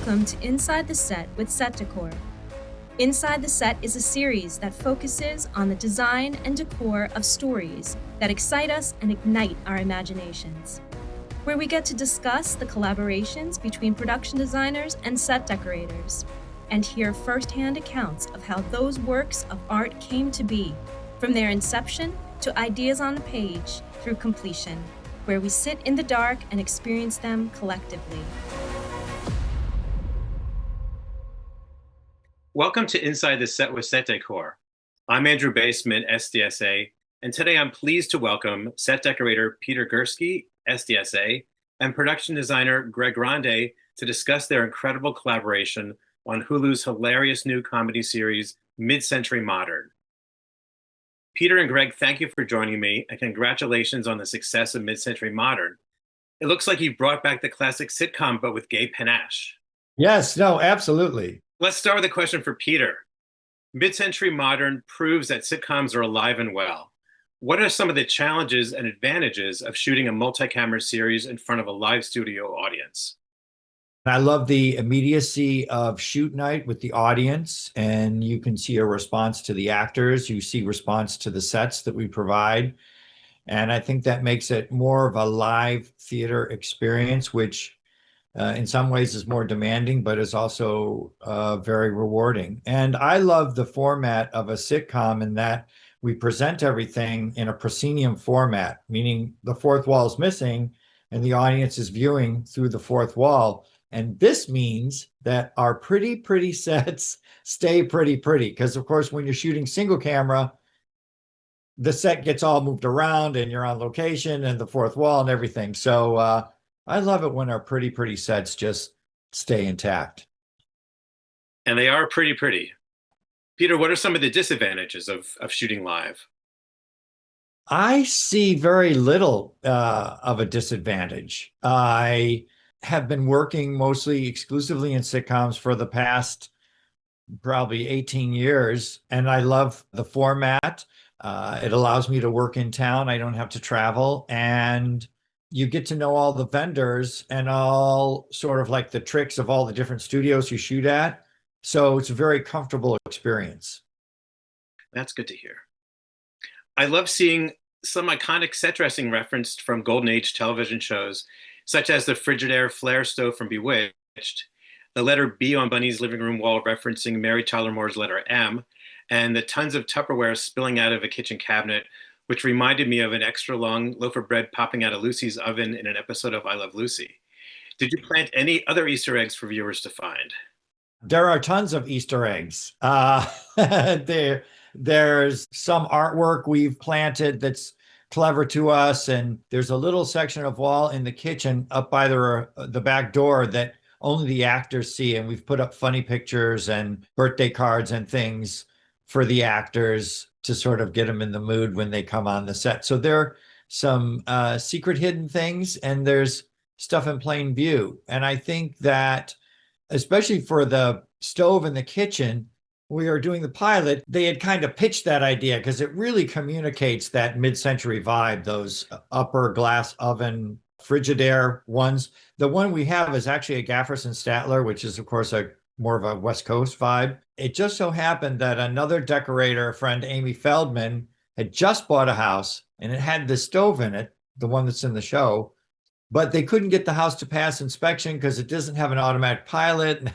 Welcome to Inside the Set with Set Decor. Inside the Set is a series that focuses on the design and decor of stories that excite us and ignite our imaginations, where we get to discuss the collaborations between production designers and set decorators, and hear firsthand accounts of how those works of art came to be, from their inception to ideas on the page through completion, where we sit in the dark and experience them collectively. Welcome to Inside the Set with Set Decor. I'm Andrew Baseman SDSA, and today I'm pleased to welcome set decorator Peter Gurski SDSA and production designer Grande to discuss their incredible collaboration on Hulu's hilarious new comedy series, Mid-Century Modern. Peter and Greg, thank you for joining me, and congratulations on the success of Mid-Century Modern. It looks like you brought back the classic sitcom, but with gay panache. Yes, no, absolutely. Let's start with a question for Peter. Mid-Century Modern proves that sitcoms are alive and well. What are some of the challenges and advantages of shooting a multi-camera series in front of a live studio audience? I love the immediacy of shoot night with the audience, and you can see a response to the actors. You see response to the sets that we provide. And I think that makes it more of a live theater experience, which in some ways is more demanding, but is also very rewarding. And I love the format of a sitcom in that we present everything in a proscenium format, meaning the fourth wall is missing and the audience is viewing through the fourth wall. And this means that our pretty sets stay pretty, because of course, when you're shooting single camera, the set gets all moved around and you're on location and the fourth wall and everything. So I love it when our pretty sets just stay intact. And they are pretty. Peter, what are some of the disadvantages of shooting live? I see very little of a disadvantage. I have been working mostly exclusively in sitcoms for the past probably 18 years, and I love the format. It allows me to work in town. I don't have to travel, and you get to know all the vendors and all sort of like the tricks of all the different studios you shoot at. So it's a very comfortable experience. That's good to hear. I love seeing some iconic set dressing referenced from Golden Age television shows, such as the Frigidaire flare stove from Bewitched, the letter B on Bunny's living room wall referencing Mary Tyler Moore's letter M, and the tons of Tupperware spilling out of a kitchen cabinet, which reminded me of an extra long loaf of bread popping out of Lucy's oven in an episode of I Love Lucy. Did you plant any other Easter eggs for viewers to find? There are tons of Easter eggs. There's some artwork we've planted that's clever to us, and there's a little section of wall in the kitchen up by the back door that only the actors see, and we've put up funny pictures and birthday cards and things for the actors to sort of get them in the mood when they come on the set. So there are some secret hidden things, and there's stuff in plain view. And I think that, especially for the stove in the kitchen, we are doing the pilot, they had kind of pitched that idea because it really communicates that mid-century vibe, those upper glass oven Frigidaire ones. The one we have is actually a Gafferson Statler, which is, of course, more of a West Coast vibe. It just so happened that another decorator friend, Amy Feldman, had just bought a house and it had the stove in it, the one that's in the show, but they couldn't get the house to pass inspection because it doesn't have an automatic pilot. And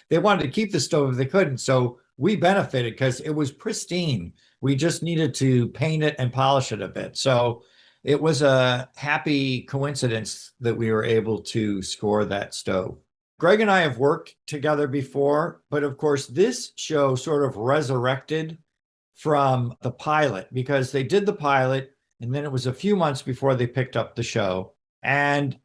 they wanted to keep the stove if they couldn't. So we benefited because it was pristine. We just needed to paint it and polish it a bit. So it was a happy coincidence that we were able to score that stove. Greg and I have worked together before, but of course, this show sort of resurrected from the pilot because they did the pilot and then it was a few months before they picked up the show. And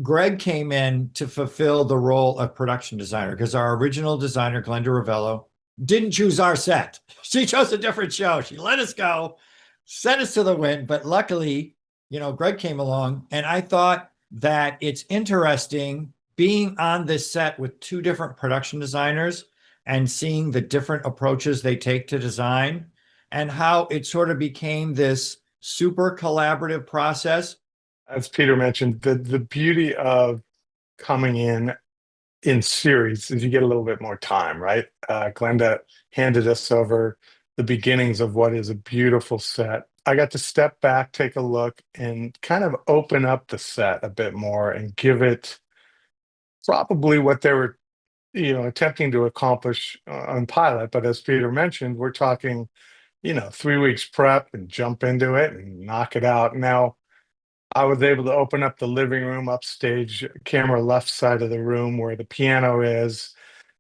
Greg came in to fulfill the role of production designer because our original designer, Glenda Ravello, didn't choose our set. She chose a different show. She let us go, sent us to the wind. But luckily, Greg came along, and I thought that it's interesting being on this set with two different production designers and seeing the different approaches they take to design and how it sort of became this super collaborative process. As Peter mentioned, the beauty of coming in in series is you get a little bit more time, right? Glenda handed us over the beginnings of what is a beautiful set. I got to step back, take a look, and kind of open up the set a bit more and give it probably what they were, attempting to accomplish on pilot. But as Peter mentioned, we're talking, 3 weeks prep and jump into it and knock it out. Now, I was able to open up the living room upstage, camera left side of the room where the piano is,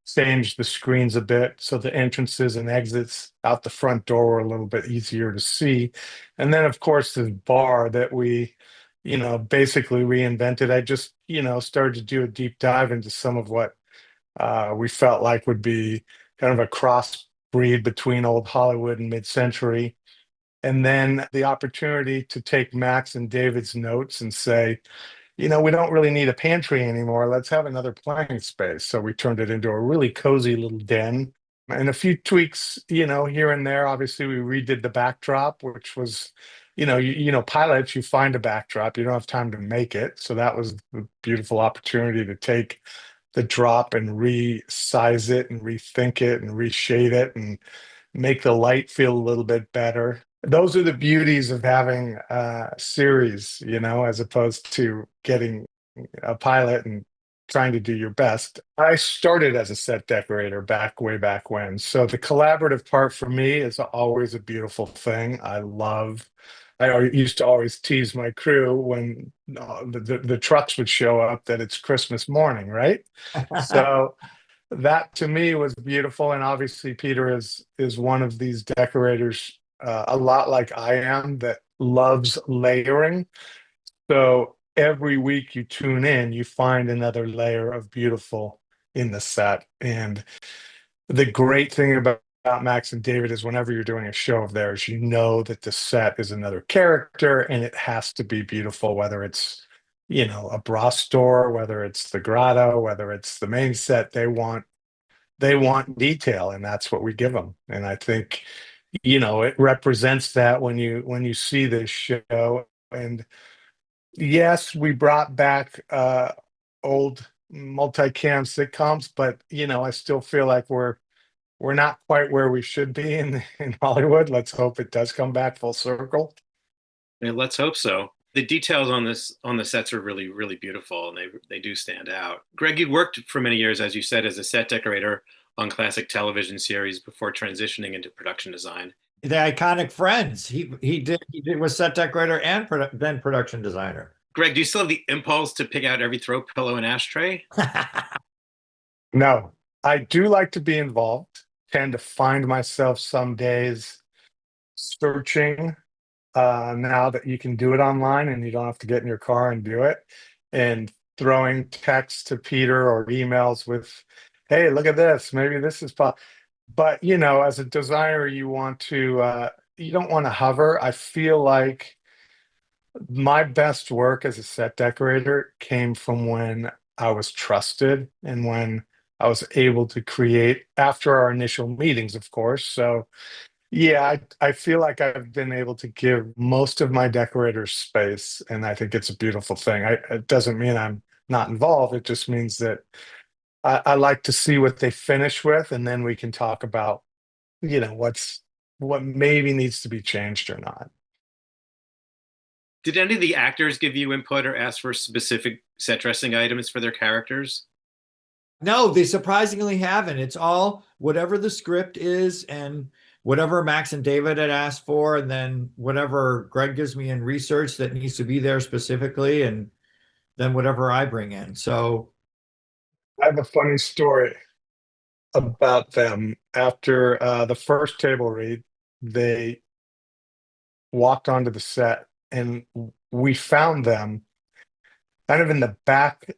change the screens a bit so the entrances and exits out the front door were a little bit easier to see. And then, of course, the bar that we, basically reinvented. I just, started to do a deep dive into some of what we felt like would be kind of a cross breed between old Hollywood and mid-century. And then the opportunity to take Max and David's notes and say, we don't really need a pantry anymore. Let's have another playing space. So we turned it into a really cozy little den and a few tweaks, here and there. Obviously, we redid the backdrop, which was, pilots, you find a backdrop, you don't have time to make it. So that was a beautiful opportunity to take the drop and resize it and rethink it and reshade it and make the light feel a little bit better. Those are the beauties of having a series, as opposed to getting a pilot and trying to do your best. I started as a set decorator way back when. So the collaborative part for me is always a beautiful thing. I used to always tease my crew when the trucks would show up that it's Christmas morning, right? So that to me was beautiful. And obviously Peter is one of these decorators, a lot like I am, that loves layering. So every week you tune in, you find another layer of beautiful in the set. And the great thing about Max and David is whenever you're doing a show of theirs, you know that the set is another character and it has to be beautiful, whether it's, a bra store, whether it's the grotto, whether it's the main set. They want detail, and that's what we give them. And I think, it represents that when you see this show. And yes, we brought back old multicam sitcoms, but I still feel like we're not quite where we should be in Hollywood. Let's hope it does come back full circle. And let's hope so. The details on the sets are really, really beautiful, and they do stand out. Greg, you worked for many years, as you said, as a set decorator on classic television series before transitioning into production design. The iconic Friends. He was set decorator and then production designer. Greg, do you still have the impulse to pick out every throw pillow and ashtray? No, I do like to be involved. Tend to find myself some days searching, now that you can do it online and you don't have to get in your car and do it, and throwing texts to Peter or emails with, hey, look at this, maybe this is but as a designer, you don't want to hover. I feel like my best work as a set decorator came from when I was trusted and when I was able to create after our initial meetings, of course. So yeah, I feel like I've been able to give most of my decorators space, and I think it's a beautiful thing. It doesn't mean I'm not involved. It just means that I like to see what they finish with, and then we can talk about, what maybe needs to be changed or not. Did any of the actors give you input or ask for specific set dressing items for their characters? No, they surprisingly haven't. It's all whatever the script is and whatever Max and David had asked for, and then whatever Greg gives me in research that needs to be there specifically, and then whatever I bring in. So I have a funny story about them. After the first table read, they walked onto the set, and we found them kind of in the back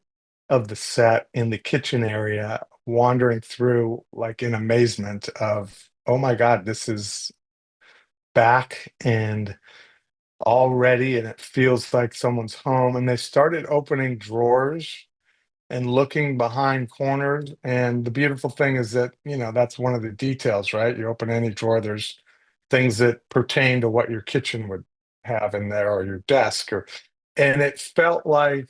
of the set in the kitchen area, wandering through like in amazement of, oh my God, this is back and all ready, and it feels like someone's home. And they started opening drawers and looking behind corners. And the beautiful thing is that, that's one of the details, right? You open any drawer, there's things that pertain to what your kitchen would have in there or your desk, and it felt like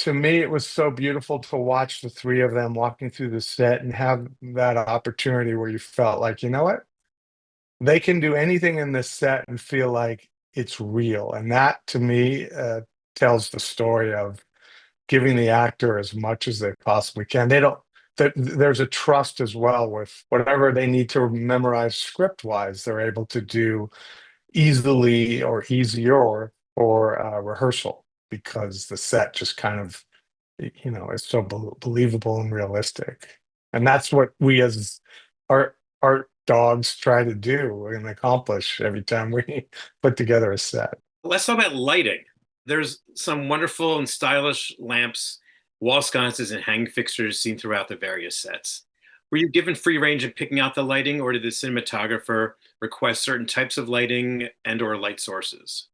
To me, it was so beautiful to watch the three of them walking through the set and have that opportunity where you felt like, you know what? They can do anything in this set and feel like it's real. And that to me tells the story of giving the actor as much as they possibly can. They don't, there's a trust as well with whatever they need to memorize script wise, they're able to do easily or easier or rehearsal because the set just kind of, is so believable and realistic. And that's what we as art dogs try to do and accomplish every time we put together a set. Let's talk about lighting. There's some wonderful and stylish lamps, wall sconces, and hang fixtures seen throughout the various sets. Were you given free range in picking out the lighting, or did the cinematographer request certain types of lighting and/or light sources?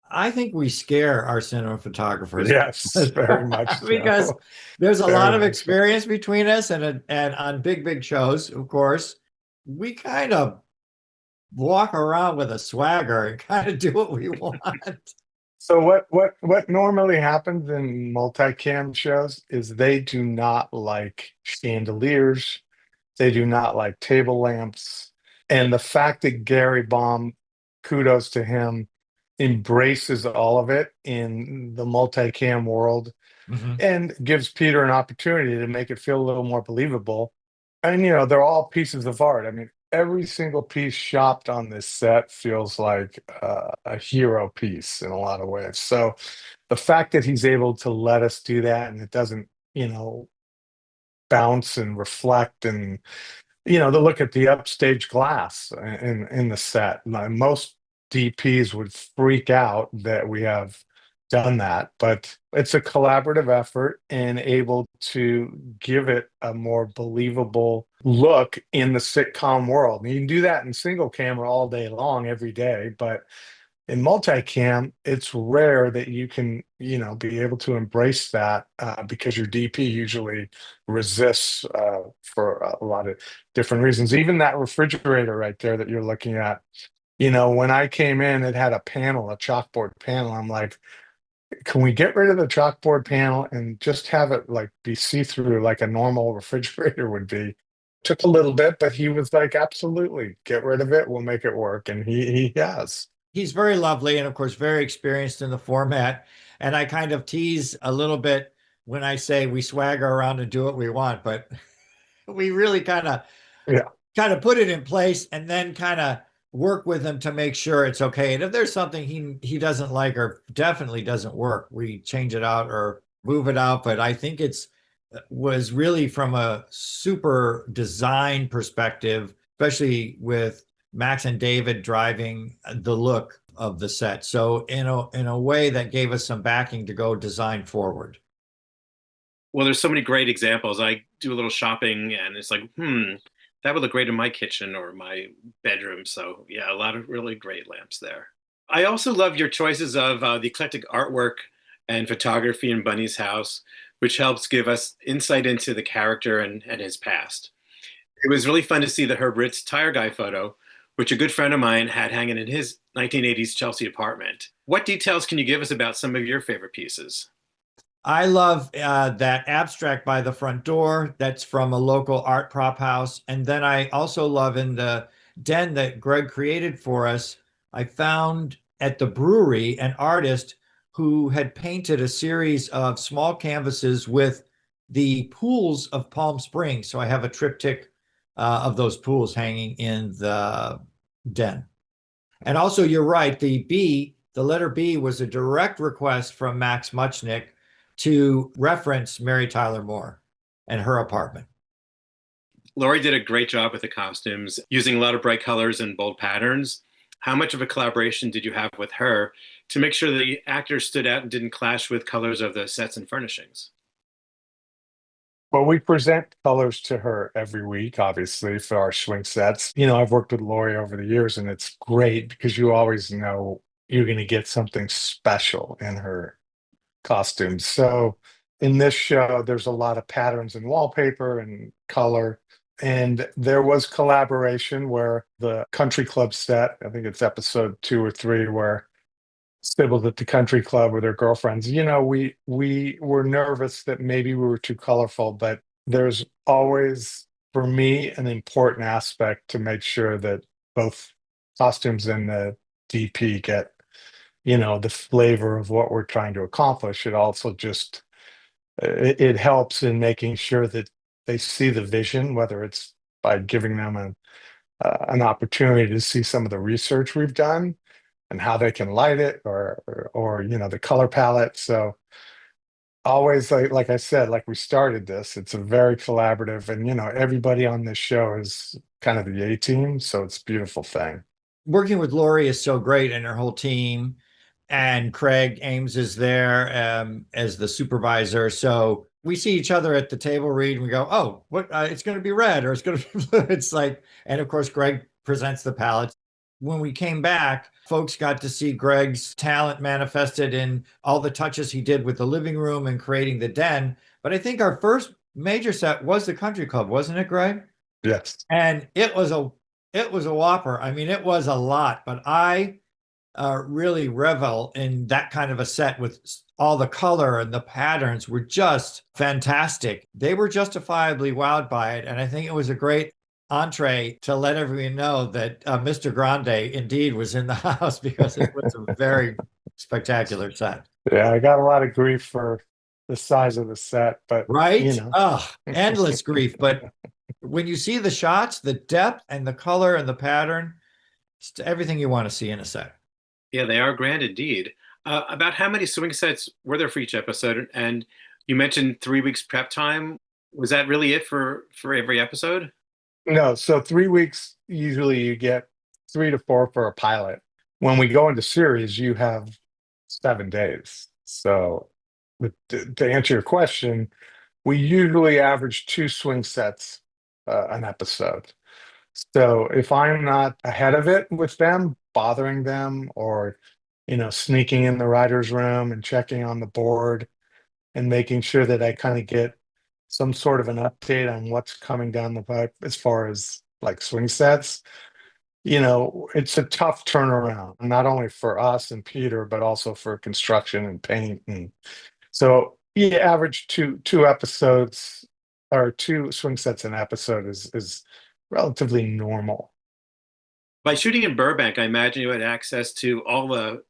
I think we scare our cinematographers. Yes, very much so. Because there's a Very lot of much so. experience between us, and on big shows, of course, we kind of walk around with a swagger and kind of do what we want. So what normally happens in multicam shows is they do not like chandeliers, they do not like table lamps, and the fact that Gary Baum, kudos to him, embraces all of it in the multicam world Mhm. and gives Peter an opportunity to make it feel a little more believable. And they're all pieces of art. I mean, every single piece shopped on this set feels like a hero piece in a lot of ways. So the fact that he's able to let us do that and it doesn't, bounce and reflect and to look at the upstage glass in the set. Most DPs would freak out that we have done that, but it's a collaborative effort and able to give it a more believable look in the sitcom world. And you can do that in single camera all day long, every day, but in multicam, it's rare that you can, be able to embrace that because your DP usually resists for a lot of different reasons. Even that refrigerator right there that you're looking at, when I came in, it had a panel, a chalkboard panel. I'm like, can we get rid of the chalkboard panel and just have it like be see-through like a normal refrigerator would be? Took a little bit, but he was like, absolutely, get rid of it. We'll make it work. And he has. He's very lovely and, of course, very experienced in the format. And I kind of tease a little bit when I say we swagger around and do what we want, but we really kind of put it in place and then kind of work with him to make sure it's okay. And if there's something he doesn't like or definitely doesn't work, we change it out or move it out. But I think was really from a super design perspective, especially with Max and David driving the look of the set. So in a way that gave us some backing to go design forward. Well, there's so many great examples. I do a little shopping and it's like, that would look great in my kitchen or my bedroom. So yeah, a lot of really great lamps there. I also love your choices of the eclectic artwork and photography in Bunny's house, which helps give us insight into the character and his past. It was really fun to see the Herb Ritz tire guy photo, which a good friend of mine had hanging in his 1980s Chelsea apartment. What details can you give us about some of your favorite pieces? I love that abstract by the front door. That's from a local art prop house. And then I also love in the den that Greg created for us, I found at the brewery an artist who had painted a series of small canvases with the pools of Palm Springs. So I have a triptych of those pools hanging in the den. And also, you're right, the letter B was a direct request from Max Muchnick to reference Mary Tyler Moore and her apartment. Lori did a great job with the costumes, using a lot of bright colors and bold patterns. How much of a collaboration did you have with her to make sure the actors stood out and didn't clash with colors of the sets and furnishings? Well, we present colors to her every week, obviously, for our swing sets. I've worked with Lori over the years, and it's great because you always know you're going to get something special in her costumes. So in this show, there's a lot of patterns in wallpaper and color. And there was collaboration where the country club set, I think it's episode 2 or 3, where sibbles at the country club with their girlfriends. We were nervous that maybe we were too colorful, but there's always, for me, an important aspect to make sure that both costumes and the DP get, the flavor of what we're trying to accomplish. It also just it helps in making sure that they see the vision, whether it's by giving them an opportunity to see some of the research we've done and how they can light it, or the color palette. So always, like I said, like we started this, it's a very collaborative, and everybody on this show is kind of the A team, so it's a beautiful thing. Working with Lori is so great and her whole team. And Craig Ames is there as the supervisor. So we see each other at the table read and we go, oh, what? It's going to be red or it's going to be blue. It's like, and of course, Greg presents the palettes. When we came back, folks got to see Greg's talent manifested in all the touches he did with the living room and creating the den. But I think our first major set was the country club, wasn't it, Greg? Yes. And it was a whopper. I mean, it was a lot, but I really revel in that kind of a set with all the color, and the patterns were just fantastic. They were justifiably wowed by it. And I think it was a great entree to let everyone know that Mr. Grande indeed was in the house, because it was a very spectacular set. Yeah, I got a lot of grief for the size of the set, but right? Oh, endless grief. But when you see the shots, the depth and the color and the pattern, it's everything you want to see in a set. Yeah, they are grand indeed. About how many swing sets were there for each episode? And you mentioned 3 weeks prep time. Was that really it for every episode? No, so 3 weeks, usually you get 3 to 4 for a pilot. When we go into series, you have 7 days. So to answer your question, we usually average 2 swing sets an episode. So if I'm not ahead of it with them, bothering them, or sneaking in the writer's room and checking on the board and making sure that I kind of get some sort of an update on what's coming down the pipe as far as like swing sets, it's a tough turnaround, not only for us and Peter, but also for construction and paint. And so you average two episodes, or 2 swing sets an episode is relatively normal. By shooting in Burbank, I imagine you had access to all the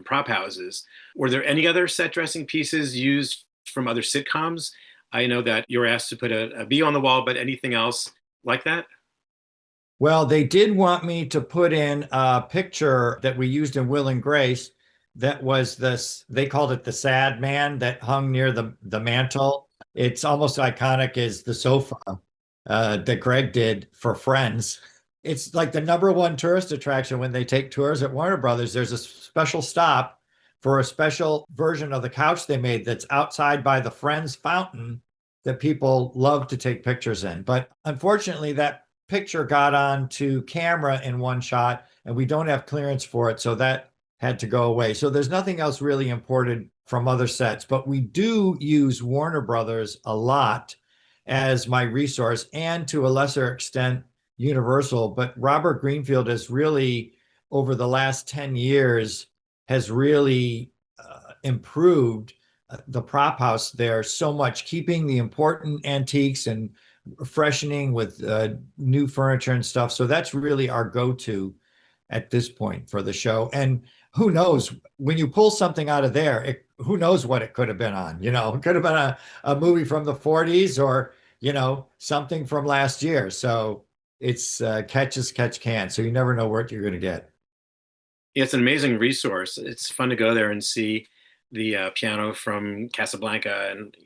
prop houses. Were there any other set dressing pieces used from other sitcoms? I know that you were asked to put a bee on the wall, but anything else like that? Well, they did want me to put in a picture that we used in Will and Grace. That was this, they called it the sad man that hung near the mantle. It's almost iconic as the sofa that Greg did for Friends. It's like the #1 tourist attraction when they take tours at Warner Brothers. There's a special stop for a special version of the couch they made that's outside by the Friends fountain that people love to take pictures in. But unfortunately, that picture got onto camera in one shot, and we don't have clearance for it, so that had to go away. So there's nothing else really imported from other sets, but we do use Warner Brothers a lot as my resource, and to a lesser extent, Universal. But Robert Greenfield has really, over the last 10 years, has really improved the prop house there so much, keeping the important antiques and freshening with new furniture and stuff. So that's really our go-to at this point for the show. And who knows, when you pull something out of there, who knows what it could have been on? It could have been a movie from the 40s, or something from last year. So it's catch as catch can. So you never know what you're going to get. Yeah, it's an amazing resource. It's fun to go there and see the piano from Casablanca, and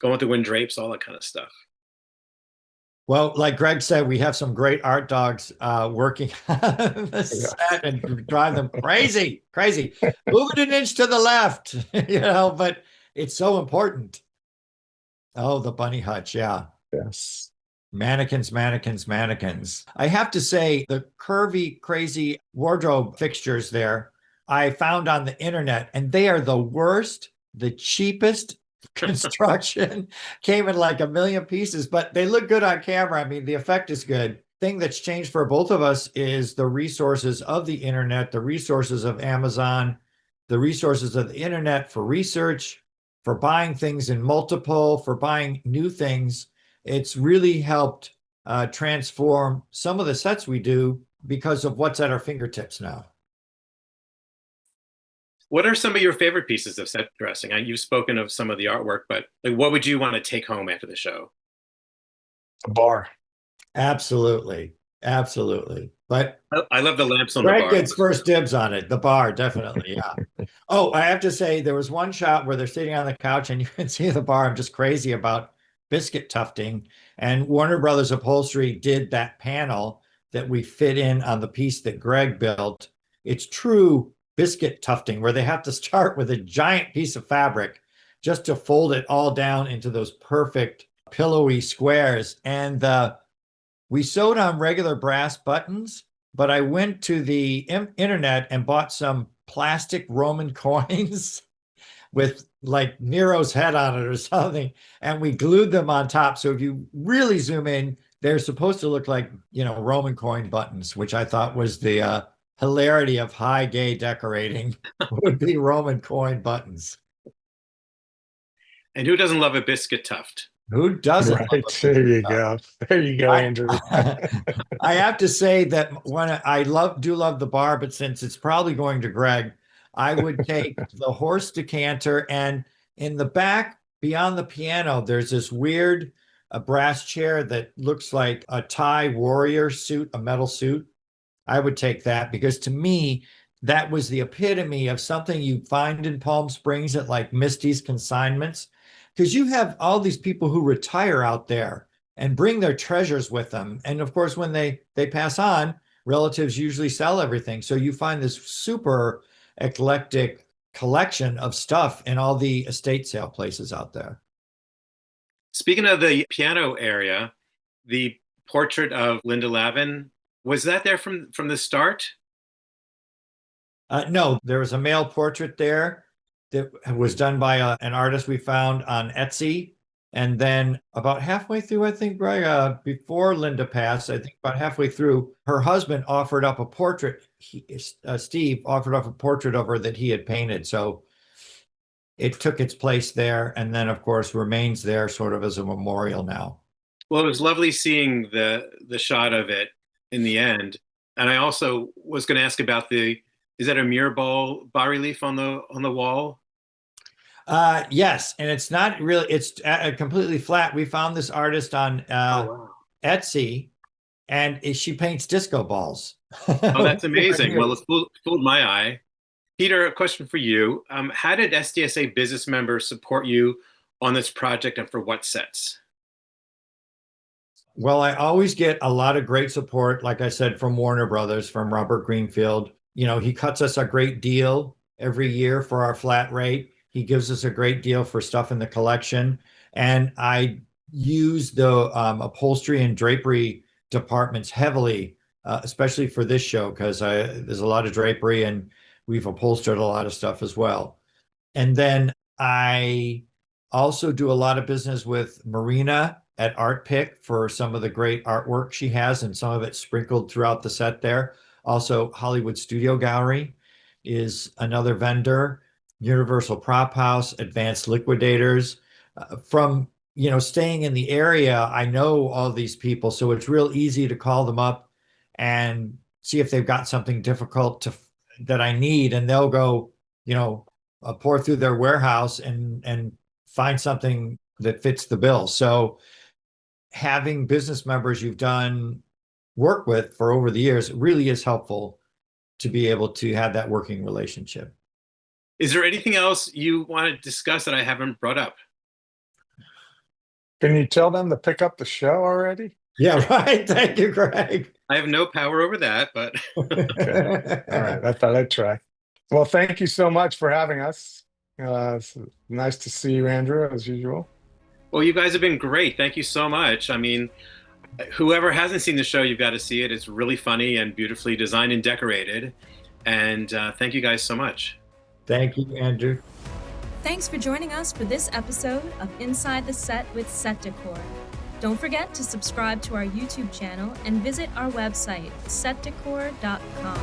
go with the wind drapes, all that kind of stuff. Well, like Greg said, we have some great art dogs working on the set and drive them crazy. Move it an inch to the left, but it's so important. Oh, the bunny hutch. Yeah. Yes. Mannequins. I have to say, the curvy, crazy wardrobe fixtures there, I found on the internet, and they are the worst, the cheapest construction. Came in like 1 million pieces, but they look good on camera. I mean, the effect is good. thing that's changed for both of us is the resources of the internet, the resources of Amazon, the resources of the internet for research, for buying things in multiple, for buying new things. It's really helped transform some of the sets we do because of what's at our fingertips now. What are some of your favorite pieces of set dressing? You've spoken of some of the artwork, but like, what would you want to take home after the show? A bar. Absolutely. Absolutely. But I love the lamps on the Greg bar. gets first dibs on it. The bar, definitely. Yeah. Oh, I have to say, there was one shot where they're sitting on the couch and you can see the bar. I'm just crazy about biscuit tufting. And Warner Brothers Upholstery did that panel that we fit in on the piece that Greg built. It's true biscuit tufting, where they have to start with a giant piece of fabric just to fold it all down into those perfect pillowy squares. And we sewed on regular brass buttons, but I went to the internet and bought some plastic Roman coins with like Nero's head on it or something, and we glued them on top. So if you really zoom in, they're supposed to look like, Roman coin buttons, which I thought was the hilarity of high gay decorating would be Roman coin buttons. And who doesn't love a biscuit tuft? Who doesn't? Right. There you go. There you go, Andrew. I have to say that when I do love the bar, but since it's probably going to Greg, I would take the horse decanter, and in the back beyond the piano, there's this weird brass chair that looks like a Thai warrior suit, a metal suit. I would take that because to me, that was the epitome of something you find in Palm Springs at like Misty's consignments. Because you have all these people who retire out there and bring their treasures with them. And of course, when they pass on, relatives usually sell everything. So you find this super eclectic collection of stuff in all the estate sale places out there. Speaking of the piano area, the portrait of Linda Lavin, was that there from the start? No, there was a male portrait there that was done by an artist we found on Etsy. And then about halfway through, I think, Greg, before Linda passed, I think about halfway through, her husband offered up a portrait. Steve offered up a portrait of her that he had painted. So it took its place there. And then, of course, remains there sort of as a memorial now. Well, it was lovely seeing the shot of it in the end. And I also was going to ask about is that a mirrorball bas-relief on the wall? Yes, and it's not really, it's completely flat. We found this artist on Etsy, and she paints disco balls. Oh, that's amazing. Well, it's fooled my eye. Peter, a question for you. How did SDSA business members support you on this project, and for what sets? Well, I always get a lot of great support, like I said, from Warner Brothers, from Robert Greenfield. He cuts us a great deal every year for our flat rate. He gives us a great deal for stuff in the collection. And I use the upholstery and drapery departments heavily, especially for this show, because there's a lot of drapery and we've upholstered a lot of stuff as well. And then I also do a lot of business with Marina at Art Pick for some of the great artwork she has, and some of it sprinkled throughout the set there. Also, Hollywood Studio Gallery is another vendor. Universal Prop House, Advanced Liquidators. From staying in the area, I know all these people, so it's real easy to call them up and see if they've got something difficult that I need, and they'll go, pour through their warehouse and find something that fits the bill. So having business members you've done work with for over the years really is helpful to be able to have that working relationship. Is there anything else you want to discuss that I haven't brought up? Can you tell them to pick up the show already? Yeah, right. Thank you, Greg. I have no power over that, but Okay. All right. I thought I'd try. Well, thank you so much for having us. It's nice to see you, Andrew, as usual. Well, you guys have been great. Thank you so much. I mean, whoever hasn't seen the show, you've got to see it. It's really funny and beautifully designed and decorated. And thank you guys so much. Thank you, Andrew. Thanks for joining us for this episode of Inside the Set with Set Decor. Don't forget to subscribe to our YouTube channel and visit our website, setdecor.com.